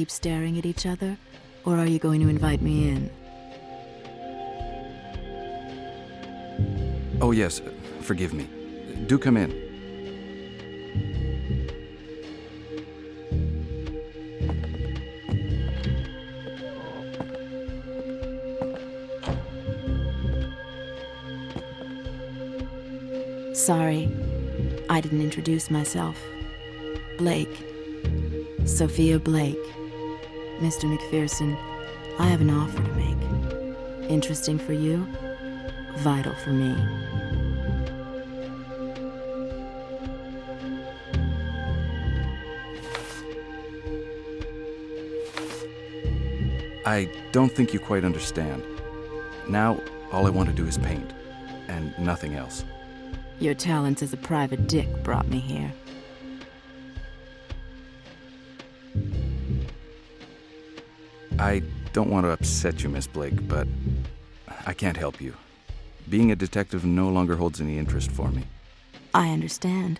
keep staring at each other, or are you going to invite me in? Oh yes, forgive me. Do come in. Sorry, I didn't introduce myself. Blake. Sophia Blake. Mr. McPhearson, I have an offer to make. Interesting for you, vital for me. I don't think you quite understand. Now, all I want to do is paint, and nothing else. Your talents as a private dick brought me here. I don't want to upset you, Miss Blake, but I can't help you. Being a detective no longer holds any interest for me. I understand.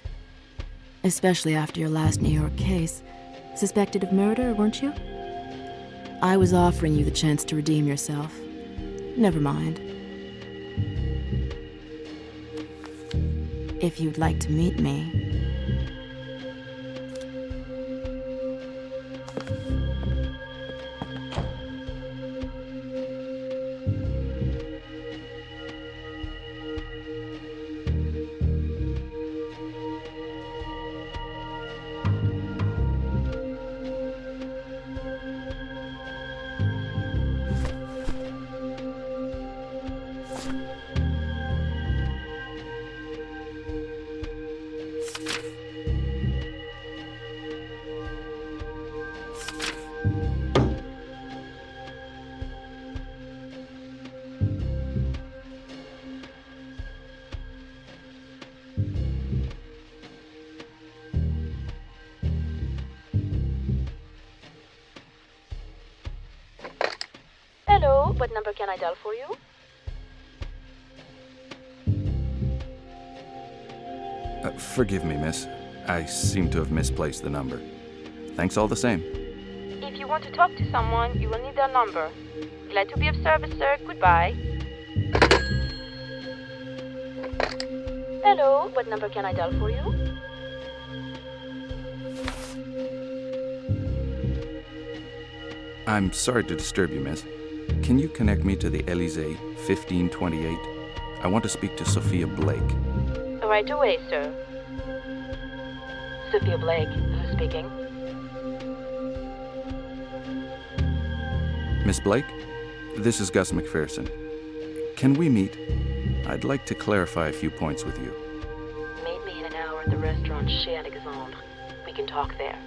Especially after your last New York case. Suspected of murder, weren't you? I was offering you the chance to redeem yourself. Never mind. If you'd like to meet me. Hello, what number can I dial for you? Forgive me, miss. I seem to have misplaced the number. Thanks all the same. If you want to talk to someone, you will need their number. Glad to be of service, sir. Goodbye. Hello, what number can I dial for you? I'm sorry to disturb you, miss. Can you connect me to the Élysée, 1528? I want to speak to Sophia Blake. Right away, sir. Sophia Blake, who's speaking? Miss Blake, this is Gus McPhearson. Can we meet? I'd like to clarify a few points with you. Meet me in an hour at the restaurant Chez Alexandre. We can talk there.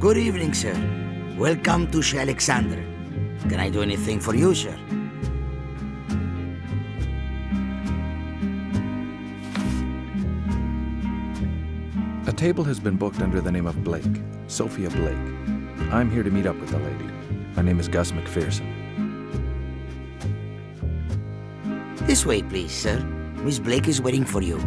Good evening, sir. Welcome to Chez Alexandre. Can I do anything for you, sir? A table has been booked under the name of Blake, Sophia Blake. I'm here to meet up with the lady. My name is Gus McPhearson. This way, please, sir. Miss Blake is waiting for you.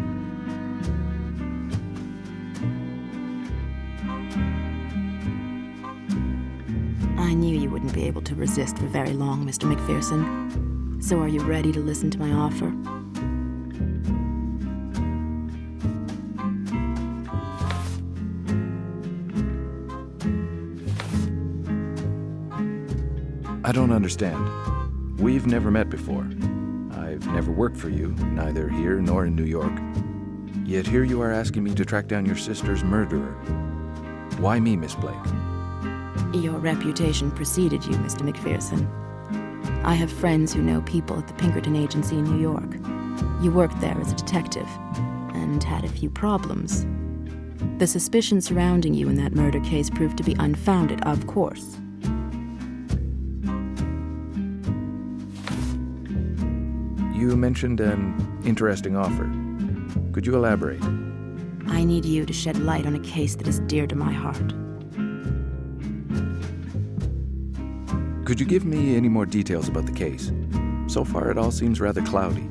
I knew you wouldn't be able to resist for very long, Mr. McPhearson. So are you ready to listen to my offer? I don't understand. We've never met before. I've never worked for you, neither here nor in New York. Yet here you are asking me to track down your sister's murderer. Why me, Miss Blake? Your reputation preceded you, Mr. McPhearson. I have friends who know people at the Pinkerton Agency in New York. You worked there as a detective, and had a few problems. The suspicion surrounding you in that murder case proved to be unfounded, of course. You mentioned an interesting offer. Could you elaborate? I need you to shed light on a case that is dear to my heart. Could you give me any more details about the case? So far, it all seems rather cloudy.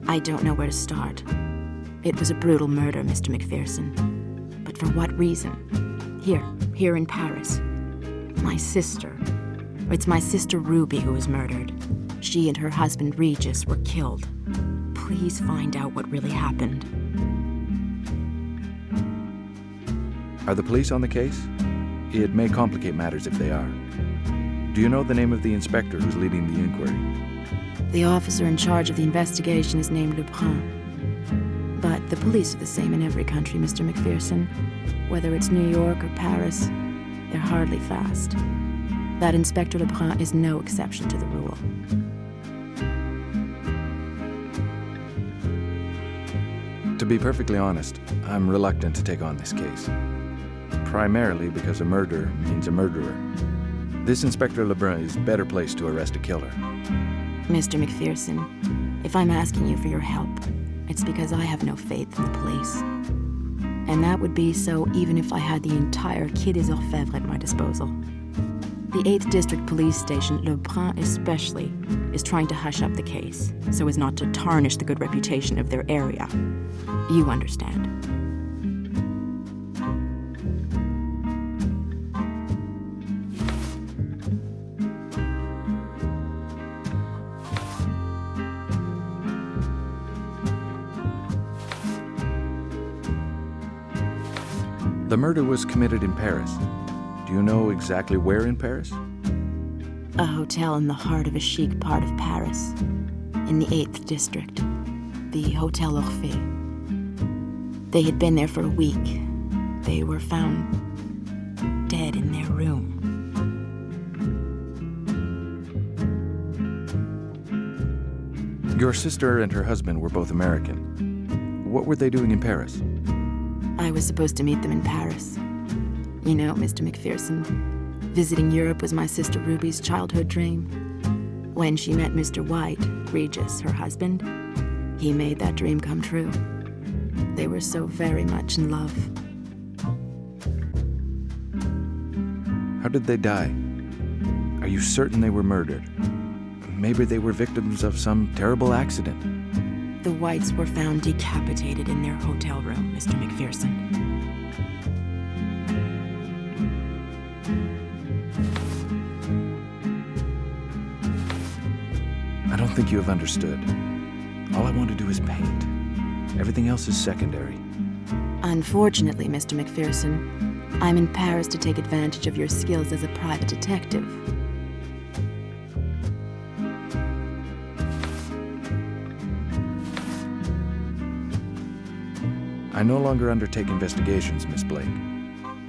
I don't know where to start. It was a brutal murder, Mr. McPhearson. But for what reason? Here in Paris. My sister. It's my sister Ruby who was murdered. She and her husband Regis were killed. Please find out what really happened. Are the police on the case? It may complicate matters if they are. Do you know the name of the inspector who's leading the inquiry? The officer in charge of the investigation is named Lebrun. But the police are the same in every country, Mr. McPhearson. Whether it's New York or Paris, they're hardly fast. That Inspector Lebrun is no exception to the rule. To be perfectly honest, I'm reluctant to take on this case. Primarily because a murder means a murderer. This Inspector Lebrun is better placed to arrest a killer. Mr. McPhearson, if I'm asking you for your help, it's because I have no faith in the police. And that would be so even if I had the entire Quai des Orfèvres at my disposal. The 8th District Police Station, Lebrun especially, is trying to hush up the case so as not to tarnish the good reputation of their area. You understand. The murder was committed in Paris. Do you know exactly where in Paris? A hotel in the heart of a chic part of Paris, in the 8th District, the Hotel Orphée. They had been there for a week. They were found dead in their room. Your sister and her husband were both American. What were they doing in Paris? I was supposed to meet them in Paris. You know, Mr. McPhearson, visiting Europe was my sister Ruby's childhood dream. When she met Mr. White, Regis, her husband, he made that dream come true. They were so very much in love. How did they die? Are you certain they were murdered? Maybe they were victims of some terrible accident. The Whites were found decapitated in their hotel room, Mr. McPhearson. I don't think you have understood. All I want to do is paint. Everything else is secondary. Unfortunately, Mr. McPhearson, I'm in Paris to take advantage of your skills as a private detective. I no longer undertake investigations, Miss Blake.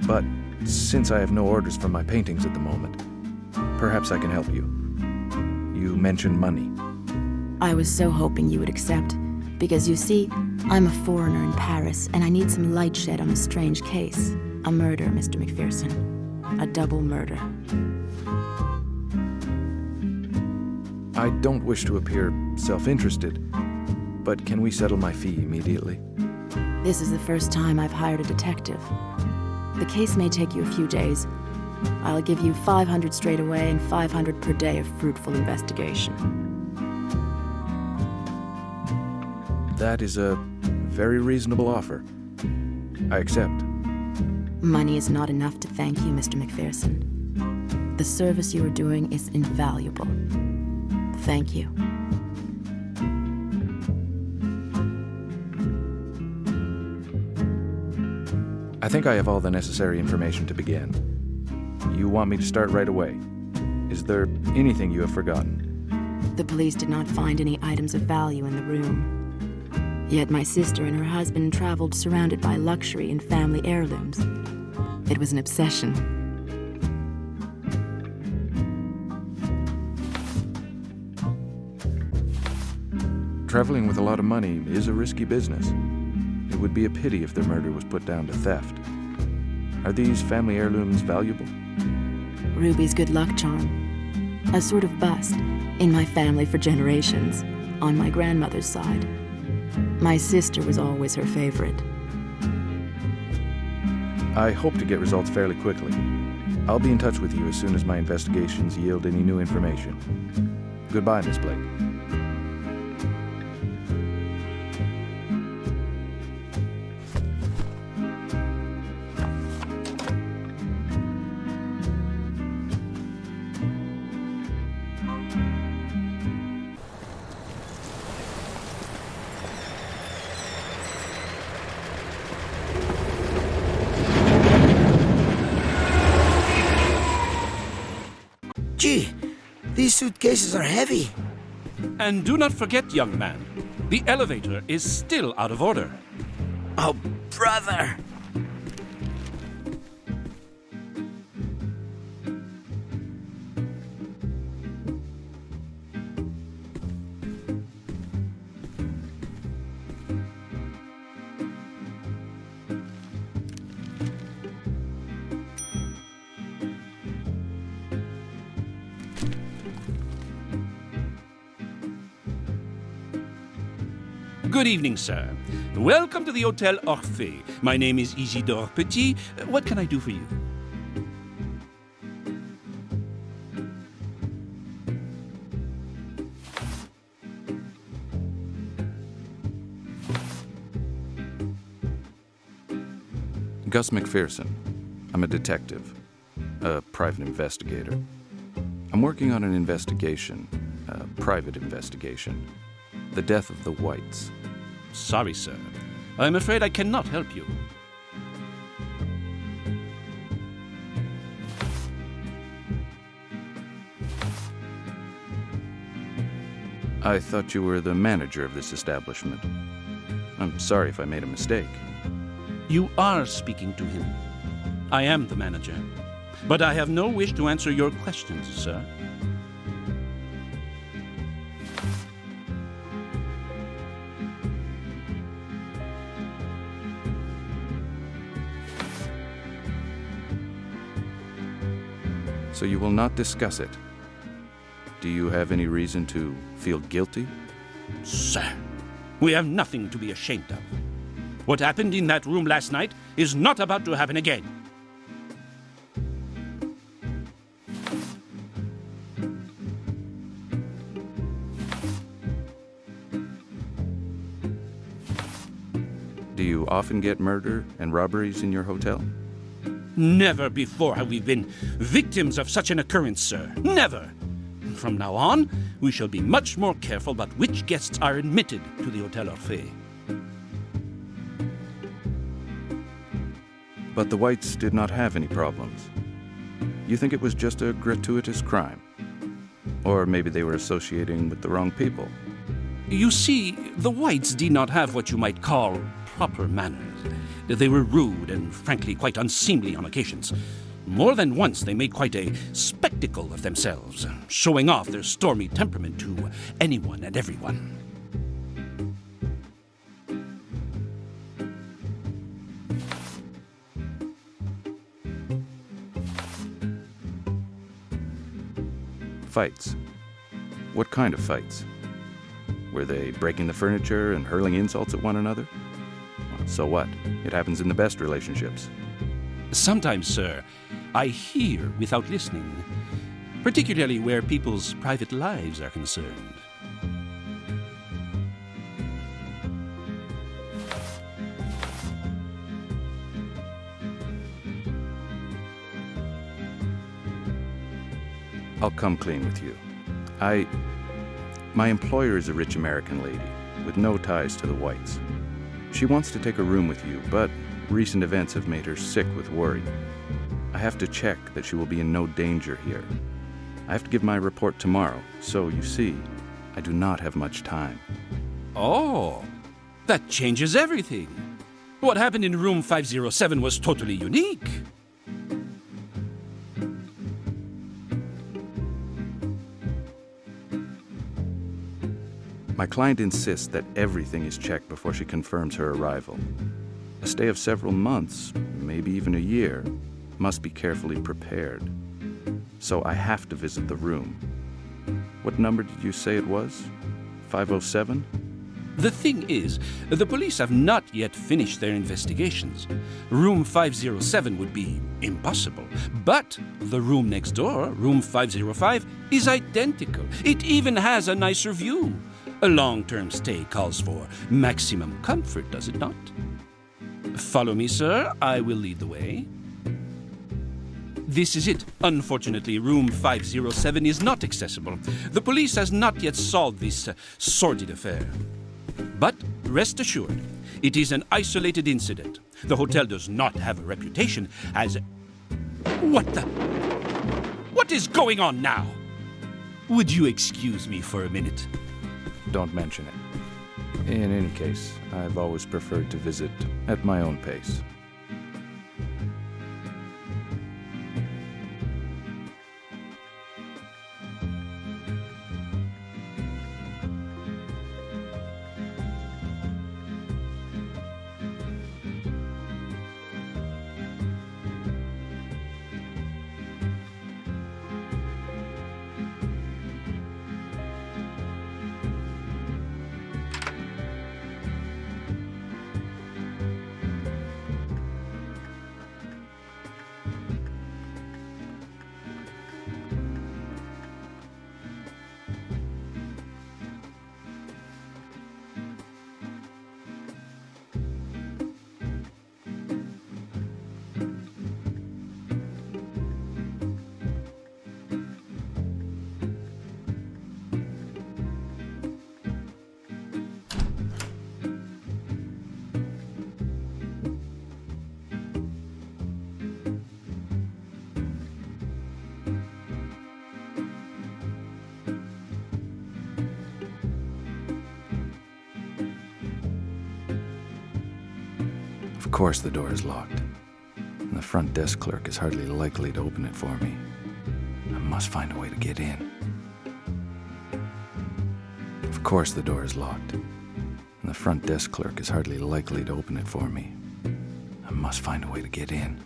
But since I have no orders for my paintings at the moment, perhaps I can help you. You mentioned money. I was so hoping you would accept, because you see, I'm a foreigner in Paris, and I need some light shed on a strange case. A murder, Mr. McPhearson. A double murder. I don't wish to appear self-interested, but can we settle my fee immediately? This is the first time I've hired a detective. The case may take you a few days. I'll give you 500 straight away and 500 per day of fruitful investigation. That is a very reasonable offer. I accept. Money is not enough to thank you, Mr. McPhearson. The service you are doing is invaluable. Thank you. I think I have all the necessary information to begin. You want me to start right away? Is there anything you have forgotten? The police did not find any items of value in the room. Yet my sister and her husband traveled surrounded by luxury and family heirlooms. It was an obsession. Traveling with a lot of money is a risky business. It would be a pity if their murder was put down to theft. Are these family heirlooms valuable? Ruby's good luck charm. A sort of bust in my family for generations, on my grandmother's side. My sister was always her favorite. I hope to get results fairly quickly. I'll be in touch with you as soon as my investigations yield any new information. Goodbye, Miss Blake. Gee, these suitcases are heavy. And do not forget, young man, the elevator is still out of order. Oh, brother! Good evening, sir. Welcome to the Hotel Orphée. My name is Isidore Petit. What can I do for you? Gus McPhearson. I'm a detective, a private investigator. I'm working on an investigation, a private investigation. The death of the Whites. Sorry, sir. I'm afraid I cannot help you. I thought you were the manager of this establishment. I'm sorry if I made a mistake. You are speaking to him. I am the manager. But I have no wish to answer your questions, sir. So you will not discuss it. Do you have any reason to feel guilty? Sir, we have nothing to be ashamed of. What happened in that room last night is not about to happen again. Do you often get murder and robberies in your hotel? Never before have we been victims of such an occurrence, sir. Never. From now on, we shall be much more careful about which guests are admitted to the Hotel Orphée. But the Whites did not have any problems. You think it was just a gratuitous crime? Or maybe they were associating with the wrong people? You see, the Whites did not have what you might call proper manners. They were rude and frankly quite unseemly on occasions. More than once they made quite a spectacle of themselves, showing off their stormy temperament to anyone and everyone. Fights. What kind of fights? Were they breaking the furniture and hurling insults at one another? So what? It happens in the best relationships. Sometimes, sir, I hear without listening, particularly where people's private lives are concerned. I'll come clean with you. My employer is a rich American lady with no ties to the Whites. She wants to take a room with you, but recent events have made her sick with worry. I have to check that she will be in no danger here. I have to give my report tomorrow, so you see, I do not have much time. Oh, that changes everything. What happened in room 507 was totally unique. My client insists that everything is checked before she confirms her arrival. A stay of several months, maybe even a year, must be carefully prepared. So I have to visit the room. What number did you say it was? 507? The thing is, the police have not yet finished their investigations. Room 507 would be impossible. But the room next door, room 505, is identical. It even has a nicer view. A long-term stay calls for maximum comfort, does it not? Follow me, sir. I will lead the way. This is it. Unfortunately, room 507 is not accessible. The police has not yet solved this sordid affair. But rest assured, it is an isolated incident. The hotel does not have a reputation as... What the... What is going on now? Would you excuse me for a minute? Don't mention it. In any case, I've always preferred to visit at my own pace. Of course the door is locked. And the front desk clerk is hardly likely to open it for me. I must find a way to get in. Of course the door is locked. And the front desk clerk is hardly likely to open it for me. I must find a way to get in.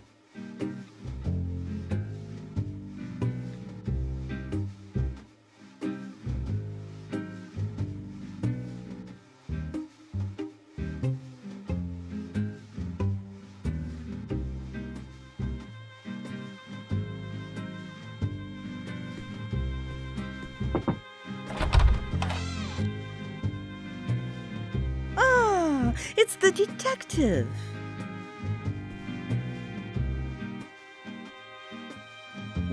It's the detective.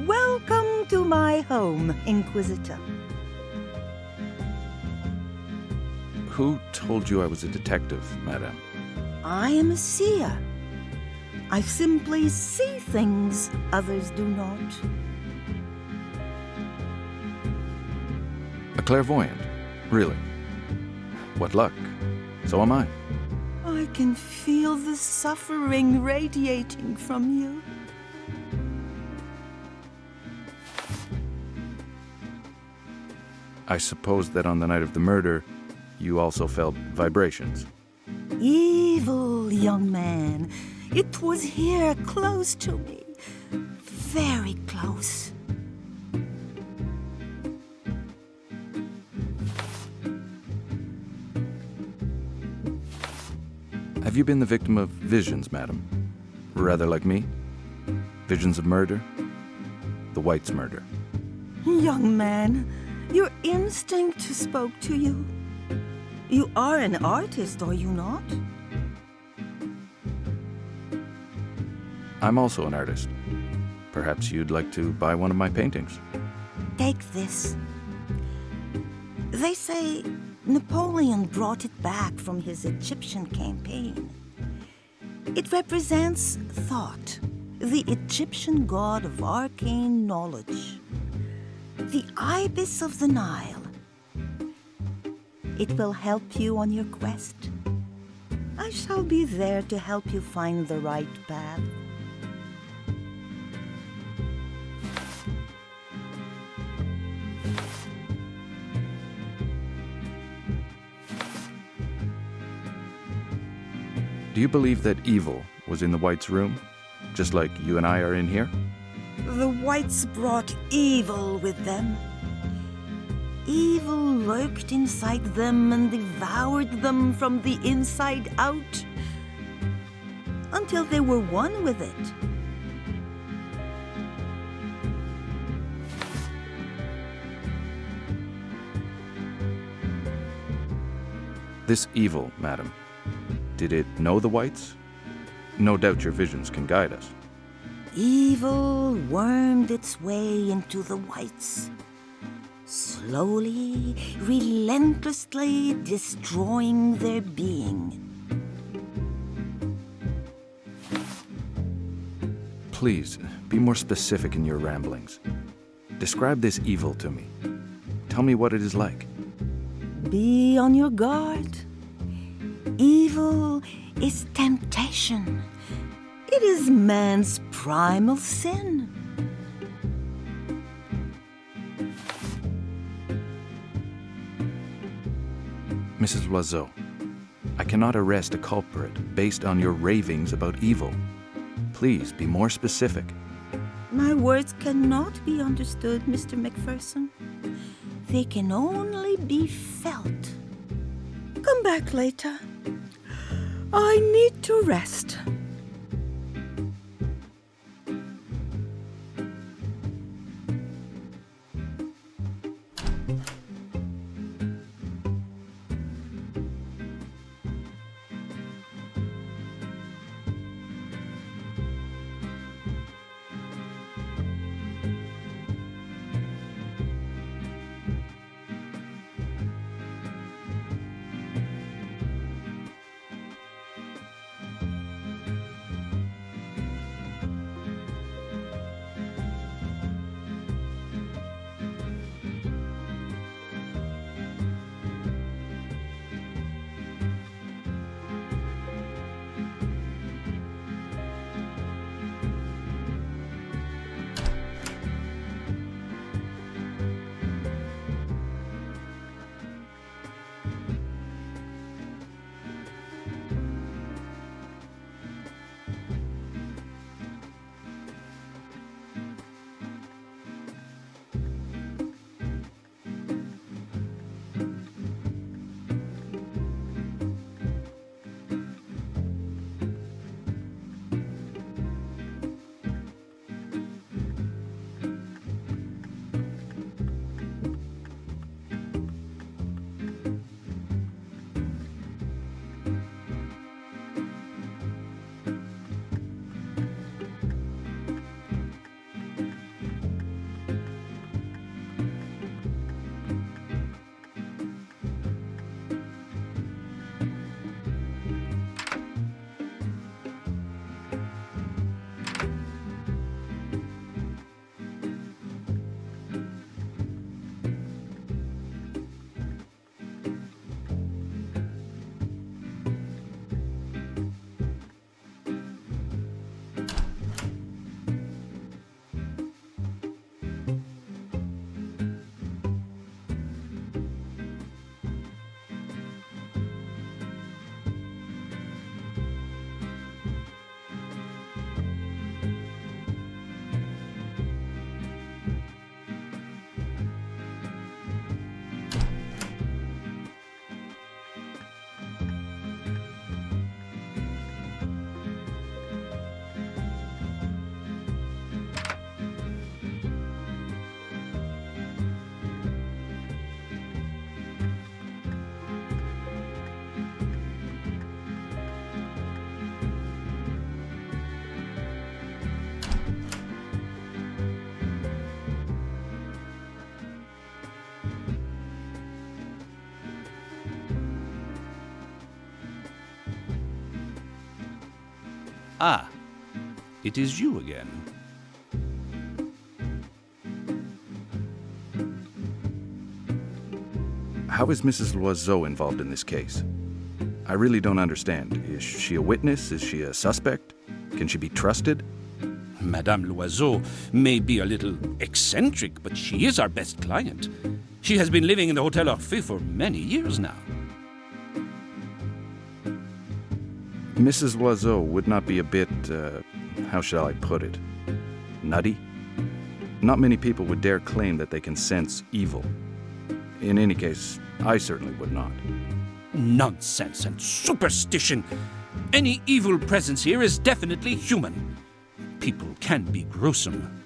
Welcome to my home, Inquisitor. Who told you I was a detective, madame? I am a seer. I simply see things others do not. A clairvoyant? Really? What luck. So am I. I can feel the suffering radiating from you. I suppose that on the night of the murder, you also felt vibrations. Evil young man. It was here, close to me. Very close. Have you been the victim of visions, madam? Rather like me? Visions of murder? The White's murder. Young man, your instinct spoke to you. You are an artist, are you not? I'm also an artist. Perhaps you'd like to buy one of my paintings. Take this. They say Napoleon brought it back from his Egyptian campaign. It represents thought, the Egyptian god of arcane knowledge. The ibis of the Nile. It will help you on your quest. I shall be there to help you find the right path. Do you believe that evil was in the Whites' room, just like you and I are in here? The Whites brought evil with them. Evil lurked inside them and devoured them from the inside out, until they were one with it. This evil, madam, did it know the Whites? No doubt your visions can guide us. Evil wormed its way into the Whites, slowly, relentlessly destroying their being. Please, be more specific in your ramblings. Describe this evil to me. Tell me what it is like. Be on your guard. Evil is temptation. It is man's primal sin. Mrs. Loiseau, I cannot arrest a culprit based on your ravings about evil. Please be more specific. My words cannot be understood, Mr. McPhearson. They can only be felt. Come back later. I need to rest. Ah, it is you again. How is Mrs. Loiseau involved in this case? I really don't understand. Is she a witness? Is she a suspect? Can she be trusted? Madame Loiseau may be a little eccentric, but she is our best client. She has been living in the Hotel Orphée for many years now. Mrs. Loiseau would not be a bit, how shall I put it, nutty? Not many people would dare claim that they can sense evil. In any case, I certainly would not. Nonsense and superstition. Any evil presence here is definitely human. People can be gruesome.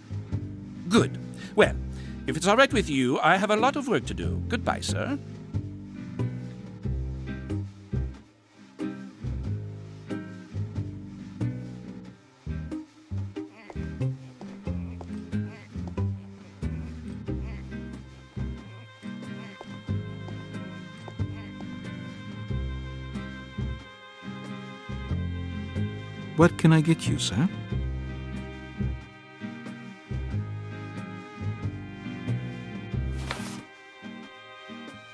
Good. Well, if it's all right with you, I have a lot of work to do. Goodbye, sir. What can I get you, sir?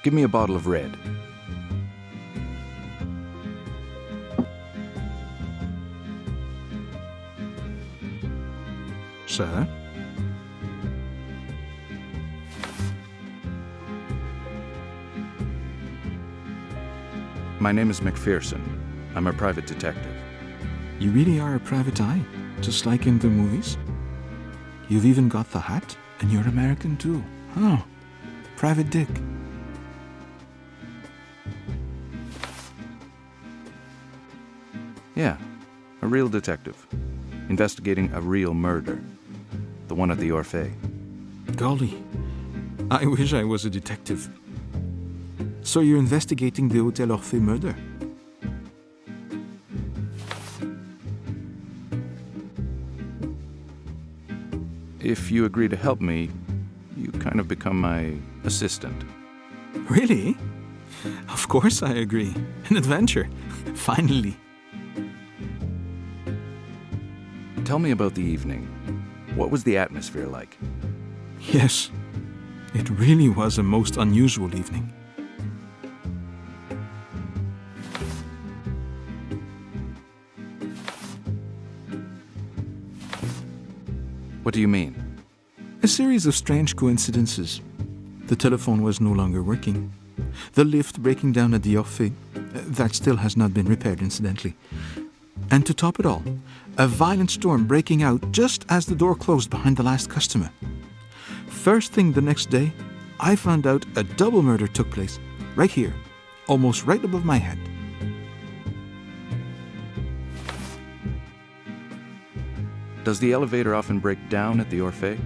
Give me a bottle of red. Sir? My name is McPhearson. I'm a private detective. You really are a private eye, just like in the movies? You've even got the hat, and you're American too. Oh, Private Dick. Yeah, a real detective. Investigating a real murder. The one at the Orphée. Golly, I wish I was a detective. So you're investigating the Hotel Orphée murder? If you agree to help me, you kind of become my assistant. Really? Of course I agree. An adventure. Finally. Tell me about the evening. What was the atmosphere like? Yes, it really was a most unusual evening. What do you mean? A series of strange coincidences. The telephone was no longer working. The lift breaking down at the Orphée. That still has not been repaired, incidentally. And to top it all, a violent storm breaking out just as the door closed behind the last customer. First thing the next day, I found out a double murder took place, right here, almost right above my head. Does the elevator often break down at the Orphée?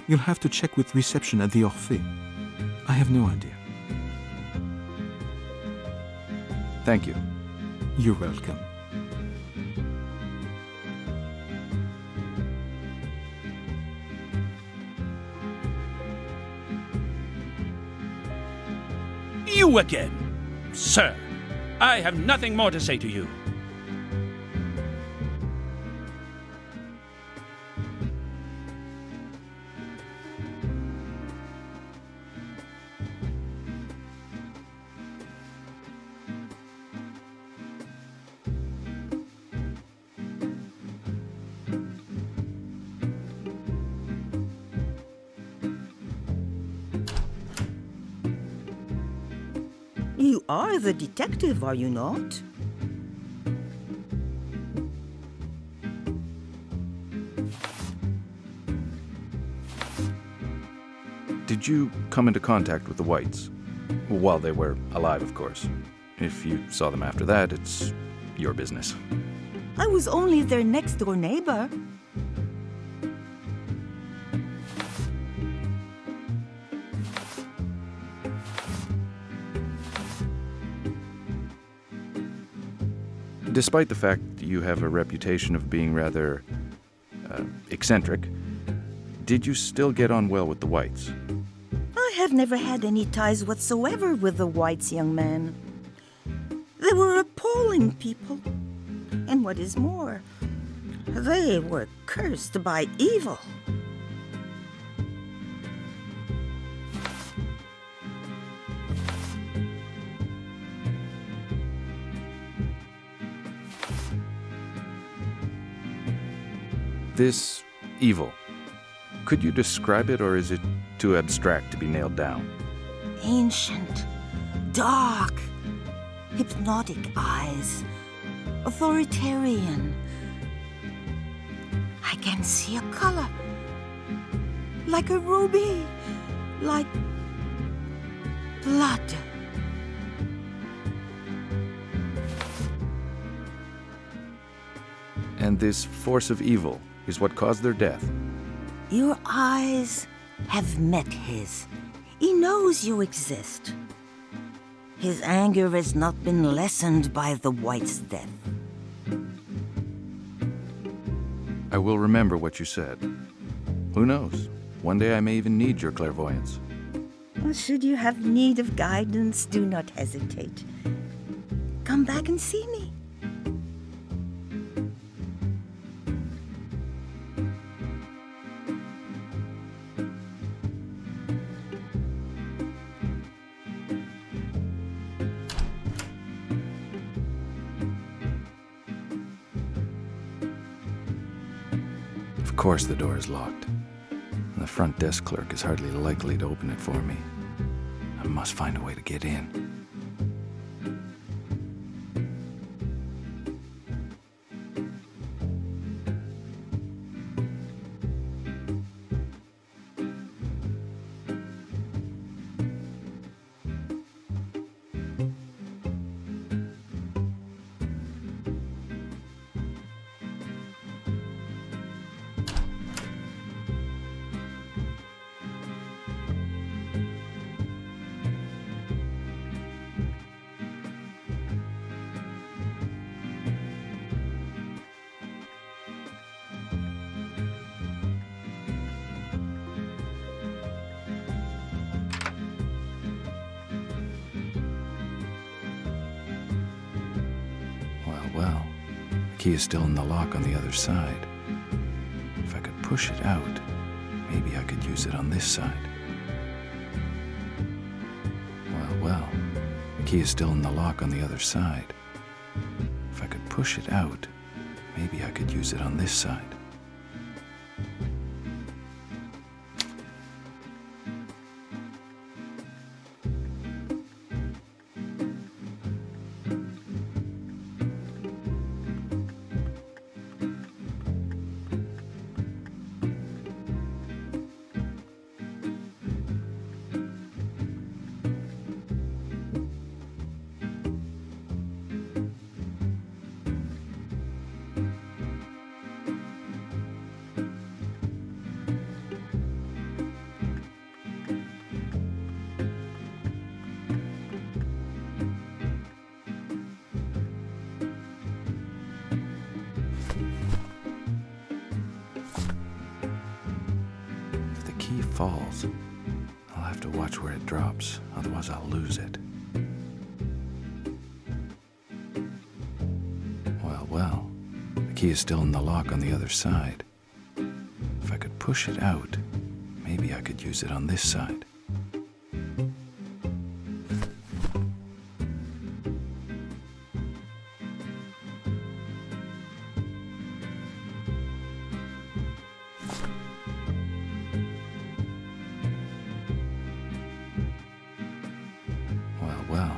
You'll have to check with reception at the Orphée. I have no idea. Thank you. You're welcome. You again! Sir, I have nothing more to say to you. You are the detective, are you not? Did you come into contact with the Whites? While they were alive, of course. If you saw them after that, it's your business. I was only their next-door neighbor. Despite the fact you have a reputation of being rather eccentric, did you still get on well with the Whites? I have never had any ties whatsoever with the Whites, young man. They were appalling people. And what is more, they were cursed by evil. This evil, could you describe it, or is it too abstract to be nailed down? Ancient, dark, hypnotic eyes, authoritarian. I can see a color, like a ruby, like blood. And this force of evil is what caused their death. Your eyes have met his. He knows you exist. His anger has not been lessened by the White's death. I will remember what you said. Who knows? One day I may even need your clairvoyance. Should you have need of guidance, do not hesitate. Come back and see me. Of course the door is locked. And the front desk clerk is hardly likely to open it for me. I must find a way to get in. Well, the key is still in the lock on the other side. If I could push it out, maybe I could use it on this side. Well, the key is still in the lock on the other side. If I could push it out, maybe I could use it on this side. Falls. I'll have to watch where it drops, otherwise I'll lose it. Well, the key is still in the lock on the other side. If I could push it out, maybe I could use it on this side. Well,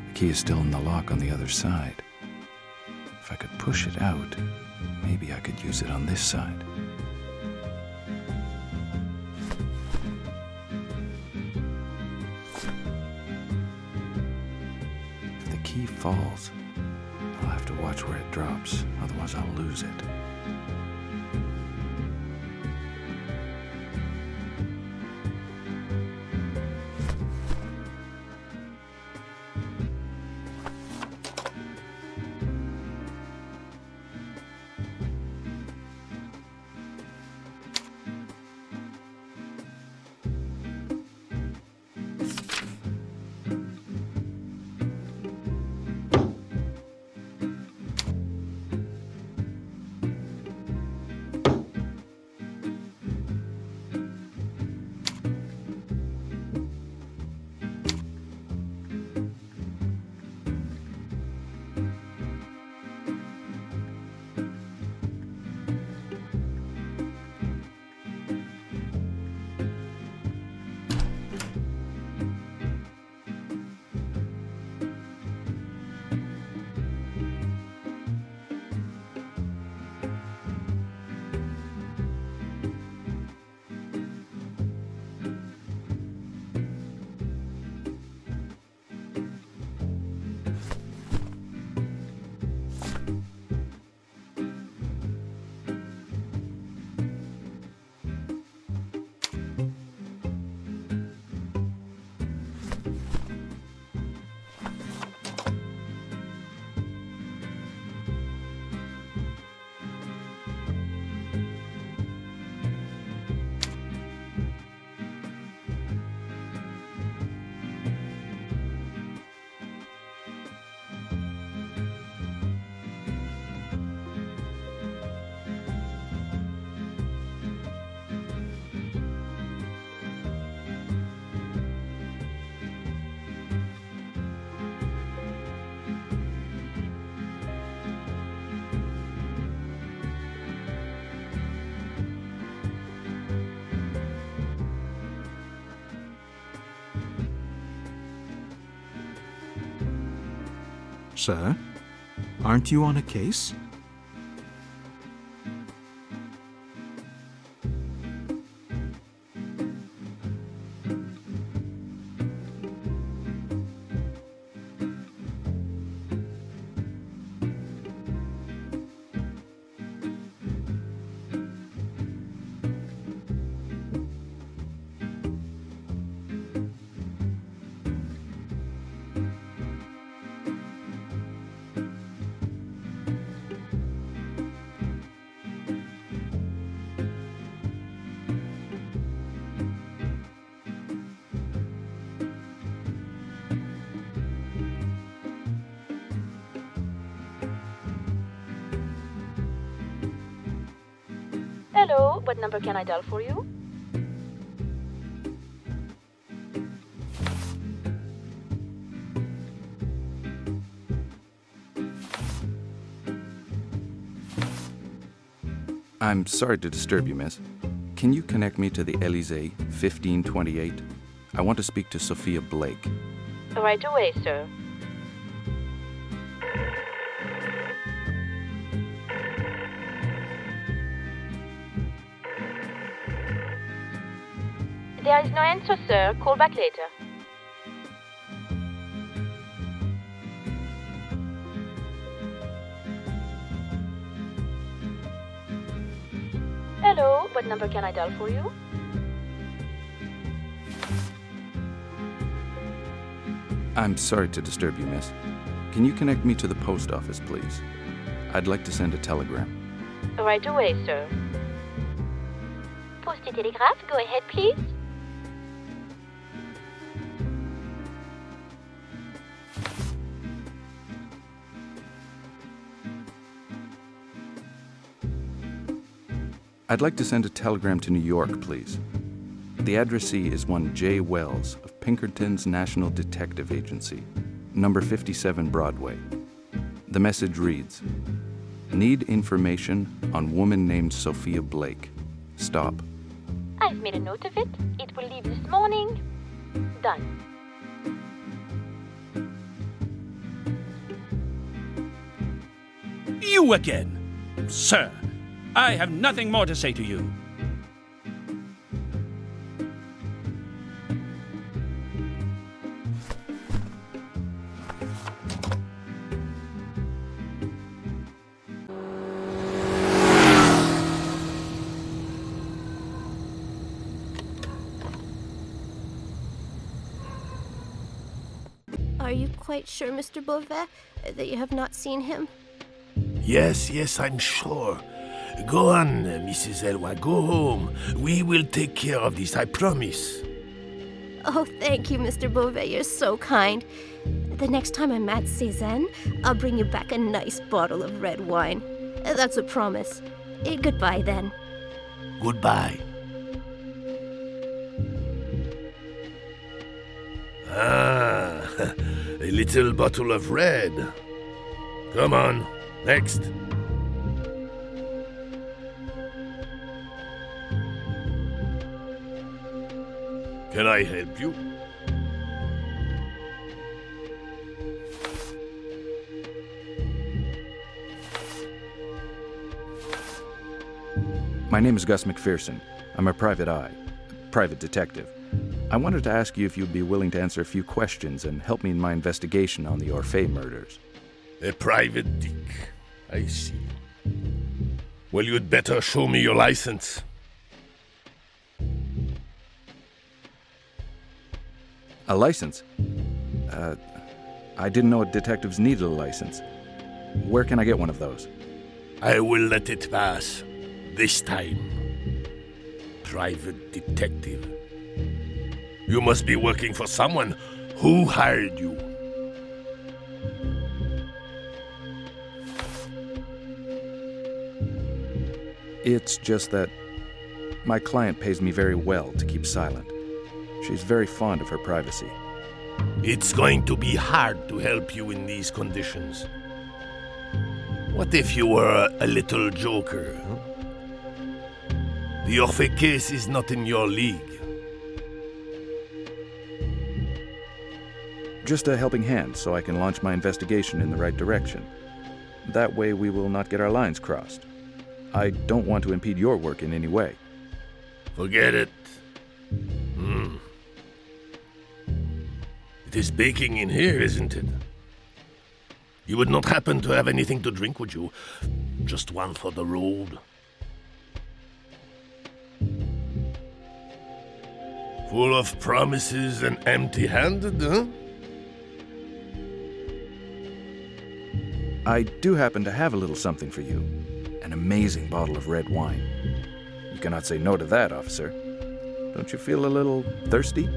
the key is still in the lock on the other side. If I could push it out, maybe I could use it on this side. If the key falls, I'll have to watch where it drops, otherwise I'll lose it. Sir, aren't you on a case? Hello, what number can I dial for you? I'm sorry to disturb you, miss. Can you connect me to the Élysée, 1528? I want to speak to Sophia Blake. Right away, sir. There is no answer, sir. Call back later. Hello, what number can I dial for you? I'm sorry to disturb you, miss. Can you connect me to the post office, please? I'd like to send a telegram. Right away, sir. Poste telegraph, go ahead, please. I'd like to send a telegram to New York, please. The addressee is one J. Wells of Pinkerton's National Detective Agency, number 57 Broadway. The message reads, "Need information on woman named Sophia Blake. Stop." I've made a note of it. It will leave this morning. Done. You again! Sir, I have nothing more to say to you. Are you quite sure, Mr. Beauvais, that you have not seen him? Yes, I'm sure. Go on, Mrs. Elway, go home. We will take care of this, I promise. Oh, thank you, Mr. Beauvais. You're so kind. The next time I'm at Cézanne, I'll bring you back a nice bottle of red wine. That's a promise. Goodbye, then. Goodbye. Ah, a little bottle of red. Come on, next. Can I help you? My name is Gus McPhearson. I'm a private detective. I wanted to ask you if you'd be willing to answer a few questions and help me in my investigation on the Orphée murders. A private dick. I see. Well, you'd better show me your license. A license? I didn't know detectives needed a license. Where can I get one of those? I will let it pass. This time. Private detective. You must be working for someone. Who hired you? It's just that my client pays me very well to keep silent. She's very fond of her privacy. It's going to be hard to help you in these conditions. What if you were a little joker? Huh? The Orphée case is not in your league. Just a helping hand so I can launch my investigation in the right direction. That way we will not get our lines crossed. I don't want to impede your work in any way. Forget it. It is baking in here, isn't it? You would not happen to have anything to drink, would you? Just one for the road. Full of promises and empty-handed, huh? I do happen to have a little something for you. An amazing bottle of red wine. You cannot say no to that, officer. Don't you feel a little thirsty?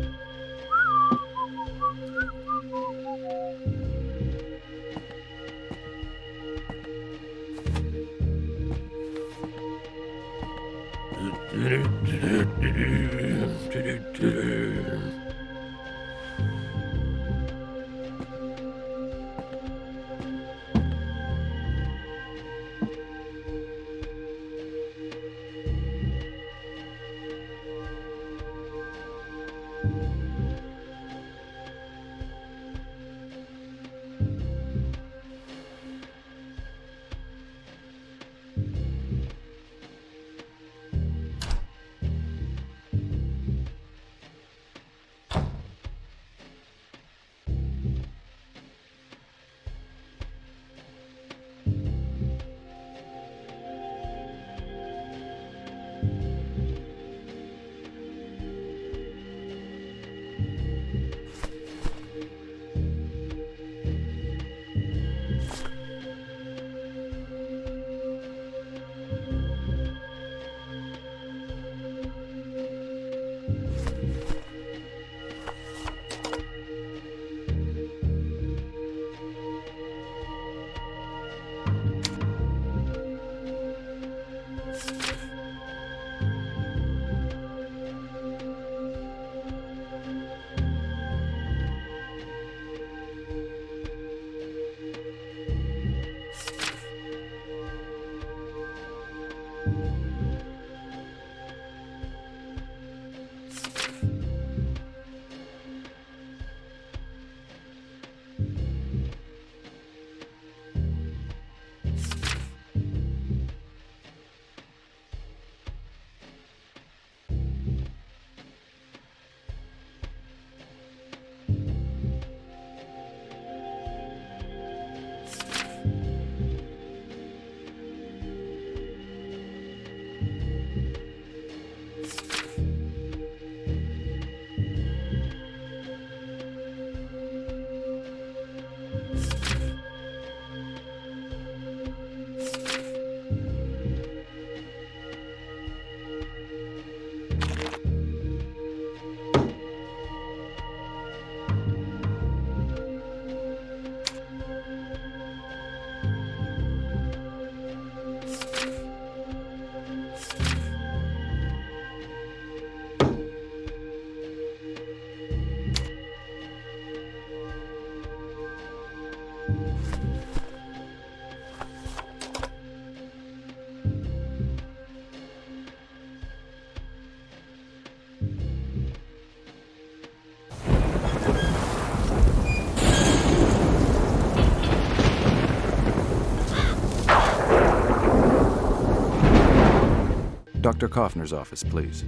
Dr. Kaufner's office, please.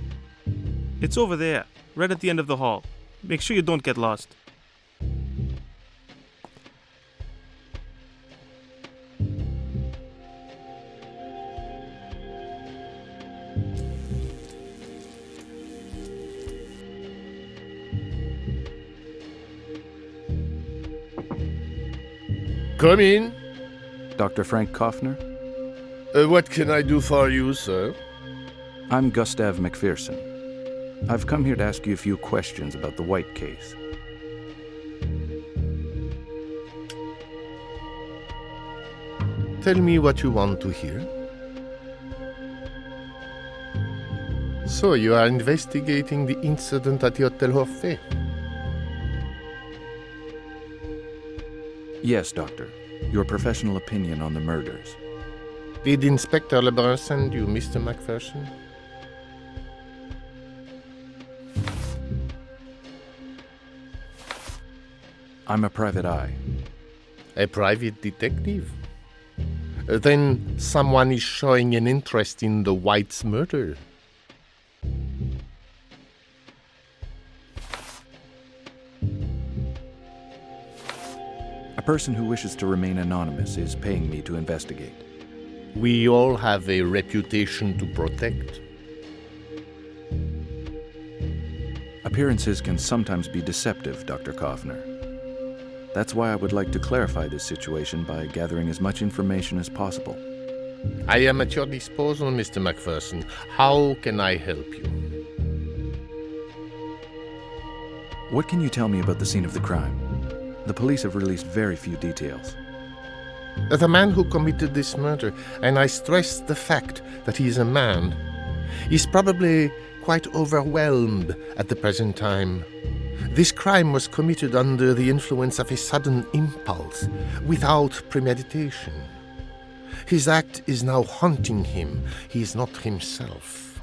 It's over there, right at the end of the hall. Make sure you don't get lost. Come in. Dr. Frank Kaufner? What can I do for you, sir? I'm Gustav McPhearson. I've come here to ask you a few questions about the White case. Tell me what you want to hear. So, you are investigating the incident at the Hotel Orphée? Yes, Doctor. Your professional opinion on the murders. Did Inspector Lebrun send you, Mr. McPhearson? I'm a private eye. A private detective? Then someone is showing an interest in the White's murder. A person who wishes to remain anonymous is paying me to investigate. We all have a reputation to protect. Appearances can sometimes be deceptive, Dr. Kaufner. That's why I would like to clarify this situation by gathering as much information as possible. I am at your disposal, Mr. McPhearson. How can I help you? What can you tell me about the scene of the crime? The police have released very few details. The man who committed this murder, and I stress the fact that he is a man, is probably quite overwhelmed at the present time. This crime was committed under the influence of a sudden impulse, without premeditation. His act is now haunting him. He is not himself.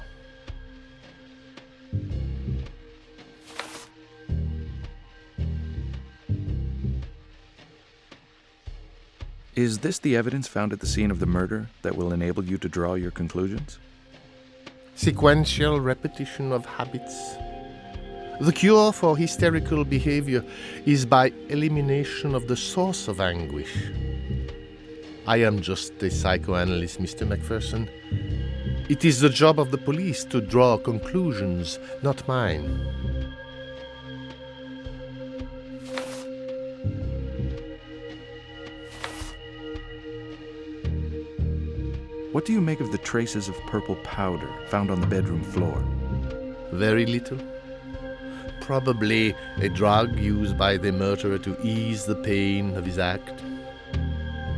Is this the evidence found at the scene of the murder that will enable you to draw your conclusions? Sequential repetition of habits. The cure for hysterical behavior is by elimination of the source of anguish. I am just a psychoanalyst, Mr. McPhearson. It is the job of the police to draw conclusions, not mine. What do you make of the traces of purple powder found on the bedroom floor? Very little. Probably a drug used by the murderer to ease the pain of his act.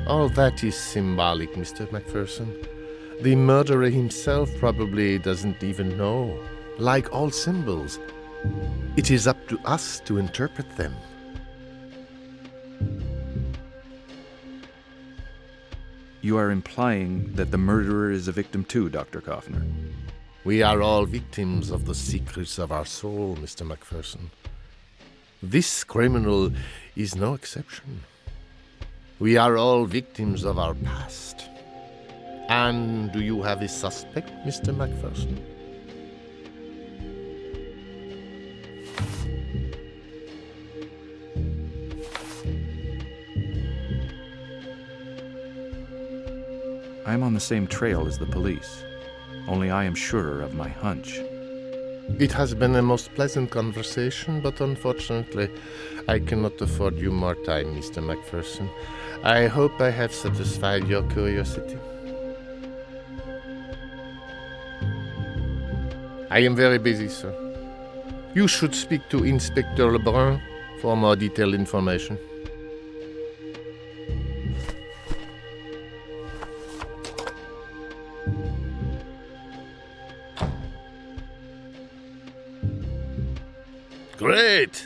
All that is symbolic, Mr. McPhearson. The murderer himself probably doesn't even know. Like all symbols, it is up to us to interpret them. You are implying that the murderer is a victim too, Dr. Kaufner. We are all victims of the secrets of our soul, Mr. McPhearson. This criminal is no exception. We are all victims of our past. And do you have a suspect, Mr. McPhearson? I am on the same trail as the police. Only I am surer of my hunch. It has been a most pleasant conversation, but unfortunately, I cannot afford you more time, Mr. McPhearson. I hope I have satisfied your curiosity. I am very busy, sir. You should speak to Inspector Lebrun for more detailed information. Great!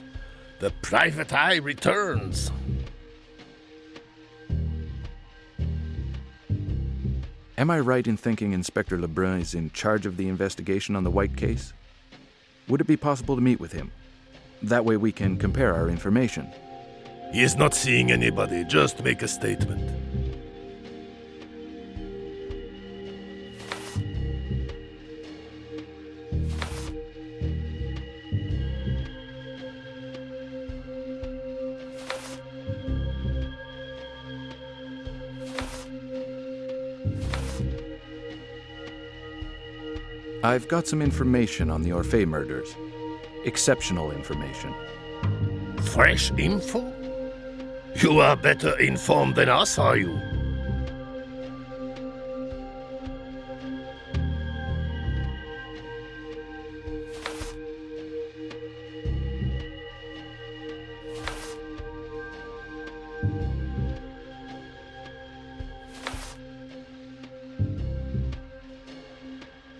The private eye returns. Am I right in thinking Inspector Lebrun is in charge of the investigation on the White case? Would it be possible to meet with him? That way we can compare our information. He is not seeing anybody. Just make a statement. I've got some information on the Orphée murders. Exceptional information. Fresh info? You are better informed than us, are you?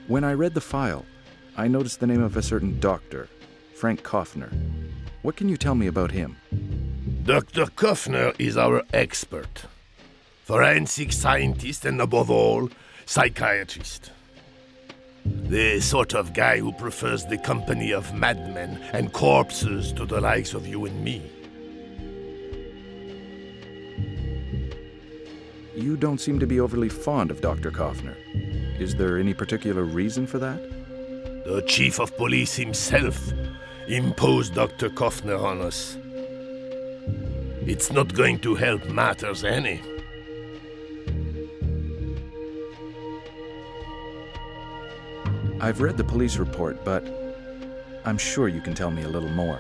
When I read the file, I noticed the name of a certain doctor, Frank Kaufner. What can you tell me about him? Dr. Kaufner is our expert. Forensic scientist and, above all, psychiatrist. The sort of guy who prefers the company of madmen and corpses to the likes of you and me. You don't seem to be overly fond of Dr. Kaufner. Is there any particular reason for that? The chief of police himself imposed Dr. Kaufner on us. It's not going to help matters any. I've read the police report, but I'm sure you can tell me a little more.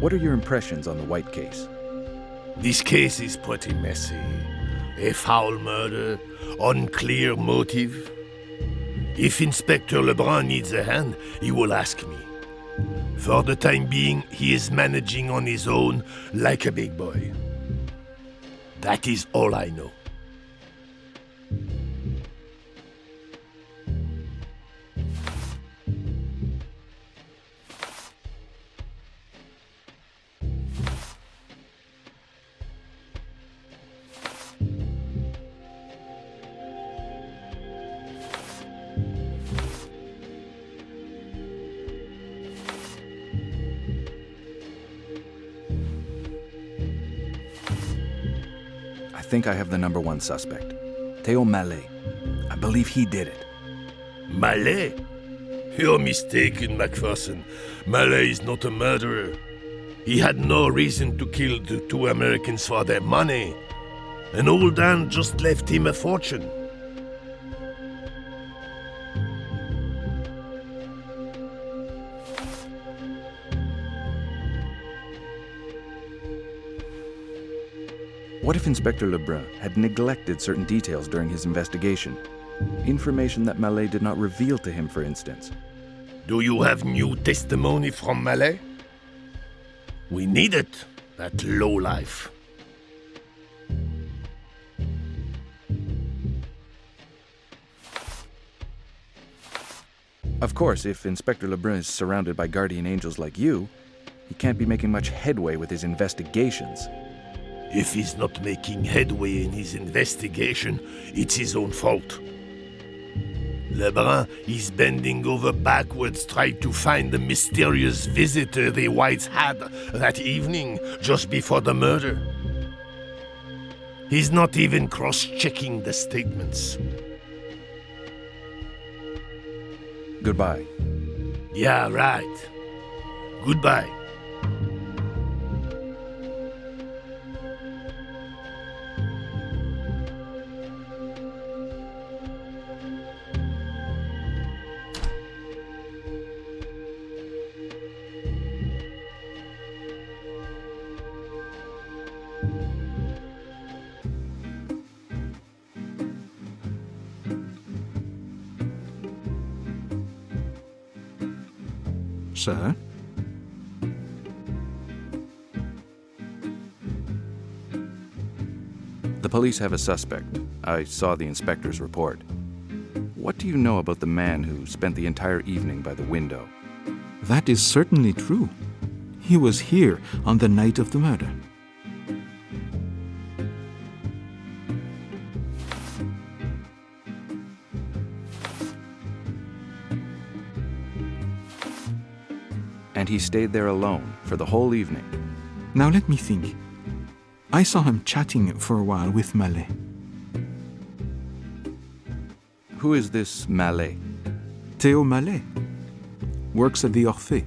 What are your impressions on the White case? This case is pretty messy. A foul murder, unclear motive. If Inspector Lebrun needs a hand, he will ask me. For the time being, he is managing on his own like a big boy. That is all I know. I think I have the number one suspect. Théo Mallet. I believe he did it. Mallet? You're mistaken, McPhearson. Mallet is not a murderer. He had no reason to kill the two Americans for their money. An old aunt just left him a fortune. What if Inspector Lebrun had neglected certain details during his investigation? Information that Mallet did not reveal to him, for instance. Do you have new testimony from Mallet? We need it, that lowlife. Of course, if Inspector Lebrun is surrounded by guardian angels like you, he can't be making much headway with his investigations. If he's not making headway in his investigation, it's his own fault. Lebrun is bending over backwards trying to find the mysterious visitor the Whites had that evening, just before the murder. He's not even cross-checking the statements. Goodbye. Yeah, right. Goodbye. Sir? The police have a suspect. I saw the inspector's report. What do you know about the man who spent the entire evening by the window? That is certainly true. He was here on the night of the murder. And he stayed there alone for the whole evening. Now let me think. I saw him chatting for a while with Mallet. Who is this Mallet? Théo Mallet. Works at the Orphée.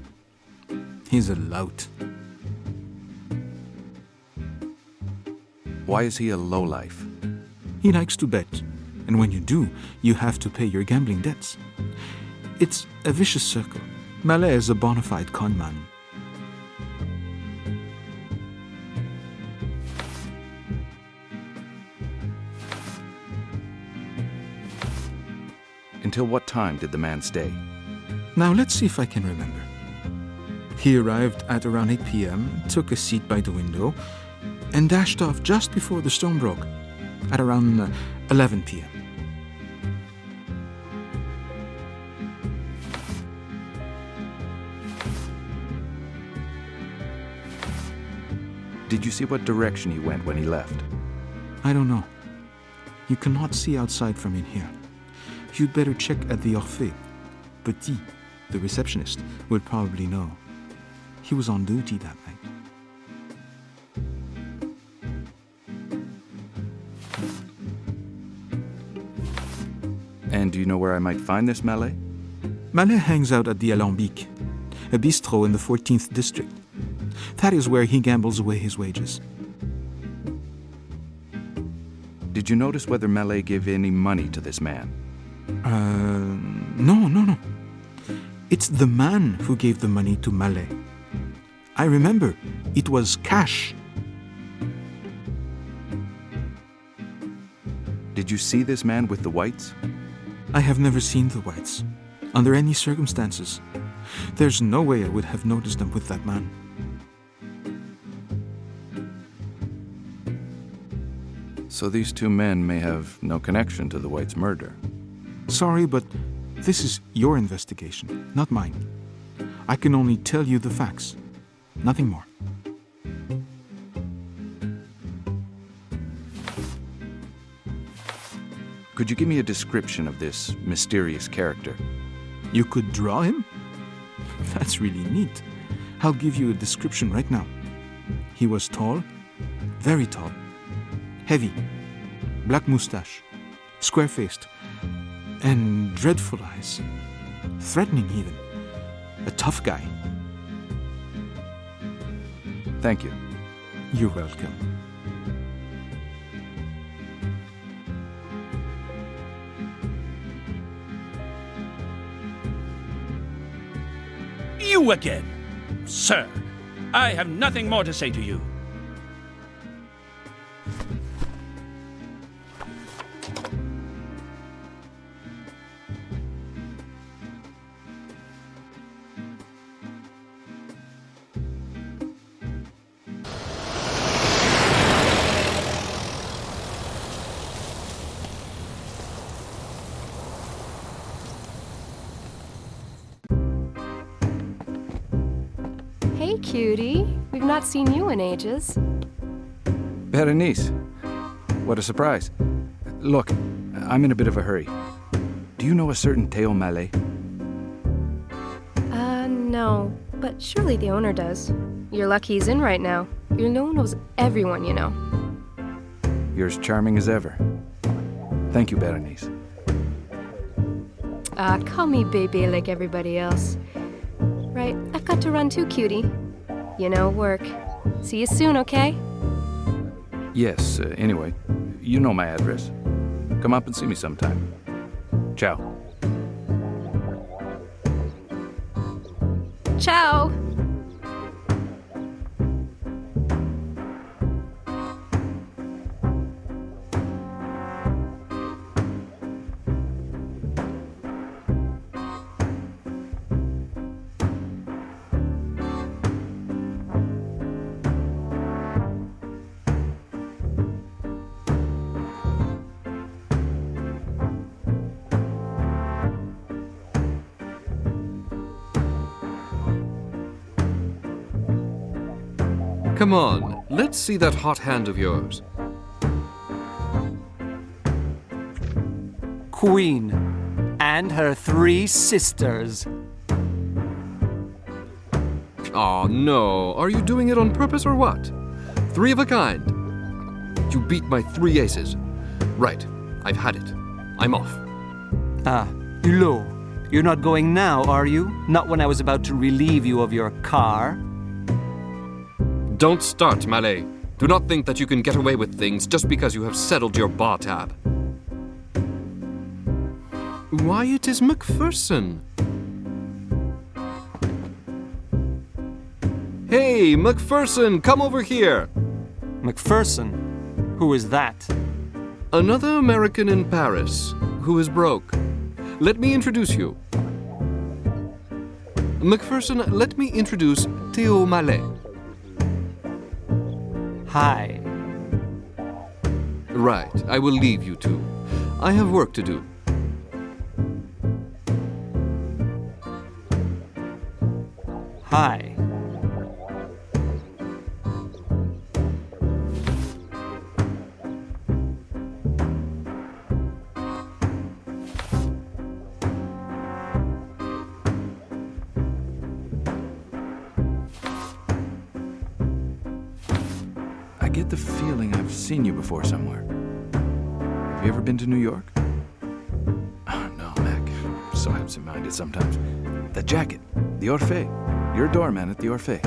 He's a lout. Why is he a lowlife? He likes to bet, and when you do, you have to pay your gambling debts. It's a vicious circle. Mallet is a bona fide con man. Until what time did the man stay? Now let's see if I can remember. He arrived at around 8 p.m., took a seat by the window, and dashed off just before the storm broke, at around 11 p.m. Did you see what direction he went when he left? I don't know. You cannot see outside from in here. You'd better check at the Orphée. Petit, the receptionist, will probably know. He was on duty that night. And do you know where I might find this Malay? Malay hangs out at the Alambic, a bistro in the 14th district. That is where he gambles away his wages. Did you notice whether Malay gave any money to this man? No. It's the man who gave the money to Malay. I remember, it was cash. Did you see this man with the whites? I have never seen the whites, under any circumstances. There's no way I would have noticed them with that man. So these two men may have no connection to the whites' murder. Sorry, but this is your investigation, not mine. I can only tell you the facts, nothing more. Could you give me a description of this mysterious character? You could draw him? That's really neat. I'll give you a description right now. He was tall, very tall, heavy, black mustache, square-faced, and dreadful eyes. Threatening even. A tough guy. Thank you. You're welcome. You again! Sir, I have nothing more to say to you. Hey, cutie. We've not seen you in ages. Berenice, what a surprise. Look, I'm in a bit of a hurry. Do you know a certain Teo Malay? No. But surely the owner does. You're lucky he's in right now. Your owner knows everyone, you know. You're as charming as ever. Thank you, Berenice. Call me baby like everybody else. Right, I've got to run too, cutie. You know, work. See you soon, okay? Yes, anyway, you know my address. Come up and see me sometime. Ciao. Ciao! Come on, let's see that hot hand of yours. Queen and her 3 sisters. Oh no, are you doing it on purpose or what? 3 of a kind. You beat my 3 aces. Right, I've had it. I'm off. Hulot, you're not going now, are you? Not when I was about to relieve you of your car? Don't start, Malay. Do not think that you can get away with things just because you have settled your bar tab. Why, it is McPhearson. Hey, McPhearson, come over here. McPhearson? Who is that? Another American in Paris who is broke. Let me introduce you. McPhearson, let me introduce Teo Malay. Hi. Right, I will leave you two. I have work to do. Hi. I get the feeling I've seen you before somewhere. Have you ever been to New York? so absent-minded sometimes. The jacket. The Orphée. You're a doorman at the Orphée.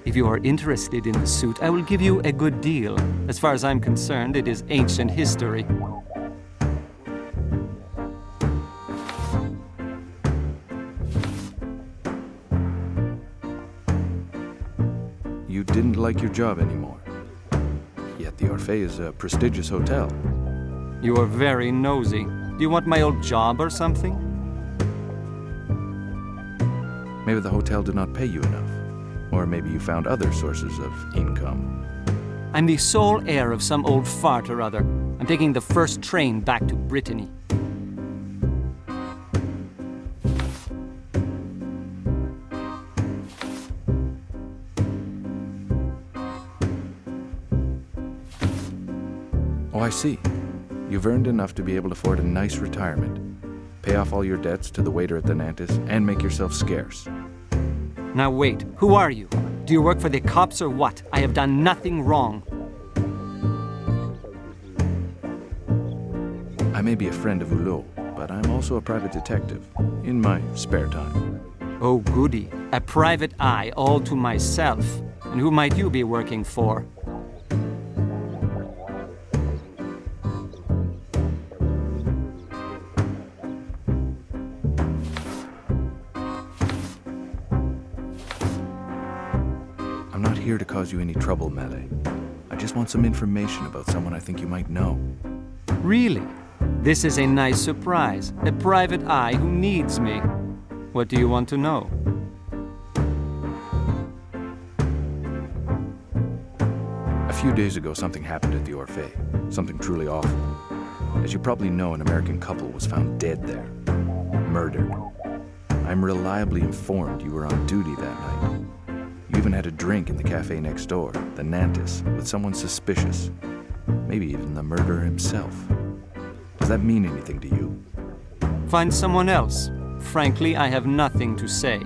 If you are interested in the suit, I will give you a good deal. As far as I'm concerned, it is ancient history. You didn't like your job anymore. Yet the Orphée is a prestigious hotel. You are very nosy. Do you want my old job or something? Maybe the hotel did not pay you enough. Or maybe you found other sources of income. I'm the sole heir of some old fart or other. I'm taking the first train back to Brittany. Oh, I see. You've earned enough to be able to afford a nice retirement, pay off all your debts to the waiter at the Nantes, and make yourself scarce. Now wait, who are you? Do you work for the cops or what? I have done nothing wrong. I may be a friend of Hulot, but I'm also a private detective, in my spare time. Oh goody, a private eye all to myself. And who might you be working for? I'm not here to cause you any trouble, Mallet. I just want some information about someone I think you might know. Really? This is a nice surprise. A private eye who needs me. What do you want to know? A few days ago, something happened at the Orphée. Something truly awful. As you probably know, an American couple was found dead there. Murdered. I'm reliably informed you were on duty that night. You even had a drink in the cafe next door, the Nantes, with someone suspicious. Maybe even the murderer himself. Does that mean anything to you? Find someone else. Frankly, I have nothing to say.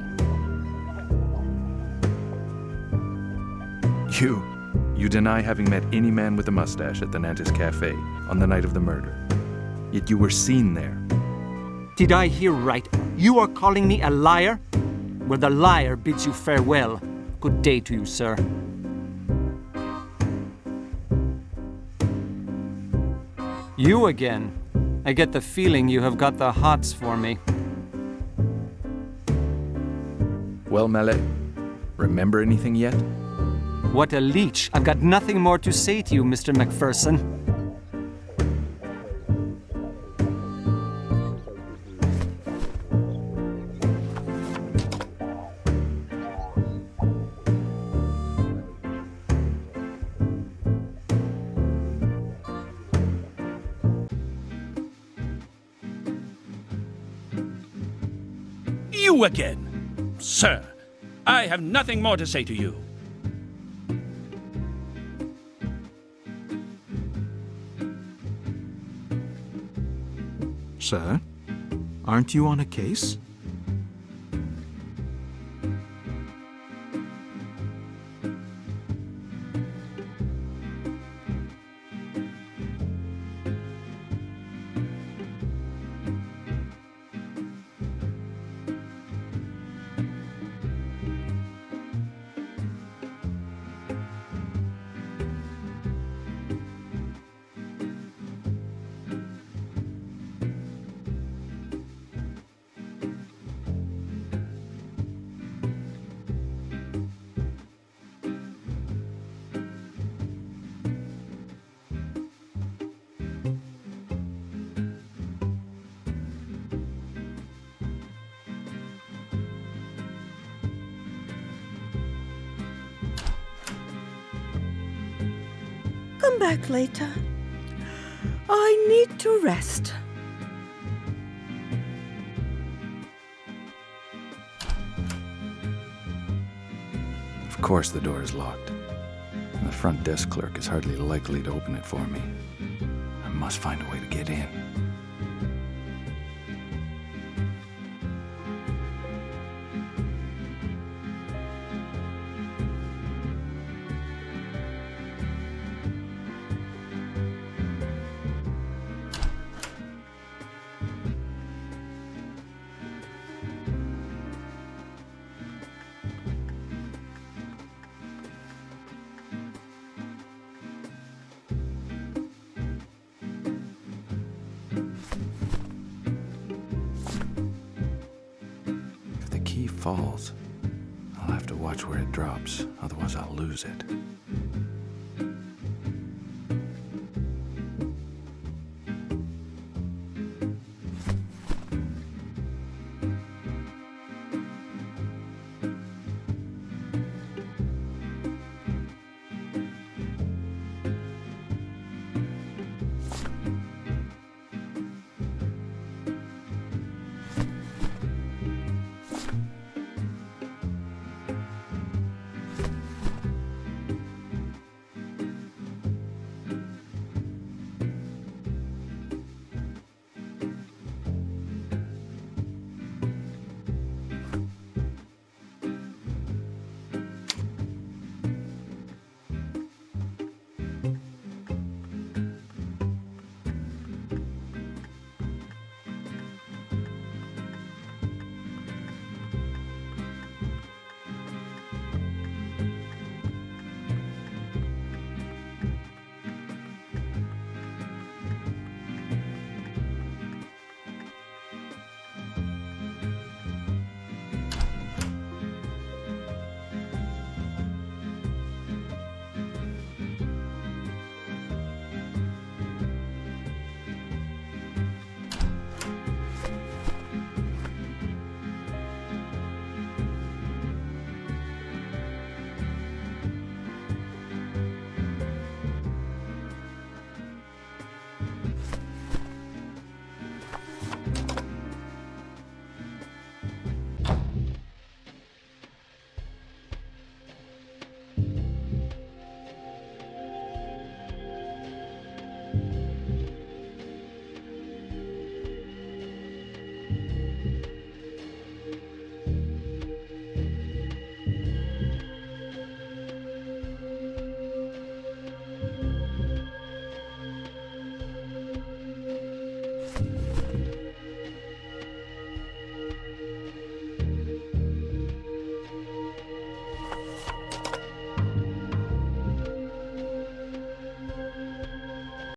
You deny having met any man with a mustache at the Nantes Cafe on the night of the murder. Yet you were seen there. Did I hear right? You are calling me a liar? Well, the liar bids you farewell. Good day to you, sir. You again. I get the feeling you have got the hots for me. Well, Mallet, remember anything yet? What a leech. I've got nothing more to say to you, Mr. McPhearson. You again! Sir, I have nothing more to say to you. Sir, aren't you on a case? Come back later. I need to rest. Of course the door is locked. And the front desk clerk is hardly likely to open it for me. I must find a way to get in. falls. I'll have to watch where it drops, otherwise I'll lose it.